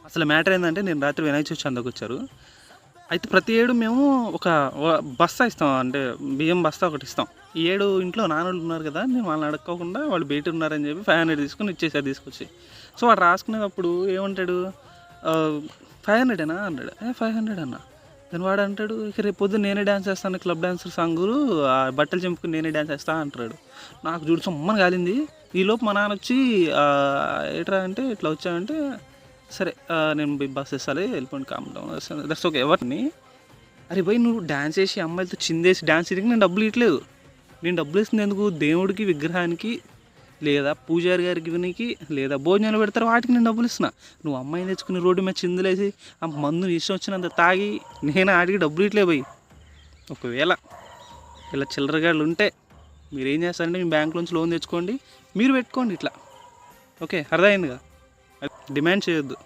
అసలు మ్యాటర్ ఏంటంటే నేను రాత్రి వినాయక చవితి చందాకి వచ్చారు. అయితే ప్రతి ఏడు మేము ఒక బస్తా ఇస్తాం, అంటే బియ్యం బస్తా ఒకటి ఇస్తాం. ఈ ఏడు ఇంట్లో నాన్నలు ఉన్నారు కదా, నేను వాళ్ళని అడుక్కోకుండా వాళ్ళు బయట ఉన్నారని చెప్పి 500 తీసుకొని ఇచ్చేసారు తీసుకొచ్చి. సో వాడు రాసుకునేటప్పుడు ఏమంటాడు, 500ఏనా అన్నాడు. 500 అన్న. దాని వాడు అంటాడు, ఇక రేపు పొద్దున్న నేనే డ్యాన్స్ చేస్తాను, క్లబ్ డాన్సర్ సాంగులు బట్టలు చింపుకుని నేనే డ్యాన్స్ చేస్తాను అంటాడు. నాకు చూడు సొమ్మని కాలింది. ఈలోపు మా నాన్న వచ్చి ఏట్రా అంటే ఇట్లా వచ్చానంటే, సరే నేను బస్ వేసాలి వెళ్ళిపోండి కామ్డౌన్ దట్స్ ఓకే ఎవరిని. అరే భయ్ నువ్వు డ్యాన్స్ వేసి అమ్మాయిలతో చిందేసి డ్యాన్స్ చేయడానికి నేను డబ్బులు ఇవ్వట్లేదు. నేను డబ్బులు ఇస్తుంది ఎందుకు, దేవుడికి విగ్రహానికి లేదా పూజారి గారికి వినికి లేదా భోజనాలు పెడతారు వాటికి నేను డబ్బులు ఇస్తున్నా. నువ్వు అమ్మాయిని తెచ్చుకుని రోడ్డు మీద చిందులేసి ఆ మందుని ఇష్టం వచ్చినంత తాగి నేను ఆడికి డబ్బులు ఇట్లే పోయి. ఒకవేళ ఇలా చిల్లరగాళ్ళు ఉంటే మీరు ఏం చేస్తారంటే మీ బ్యాంక్ నుంచి లోన్ తెచ్చుకోండి, మీరు పెట్టుకోండి ఇట్లా. ఓకే అర్థమైందిగా, డిమాండ్ చేయొద్దు.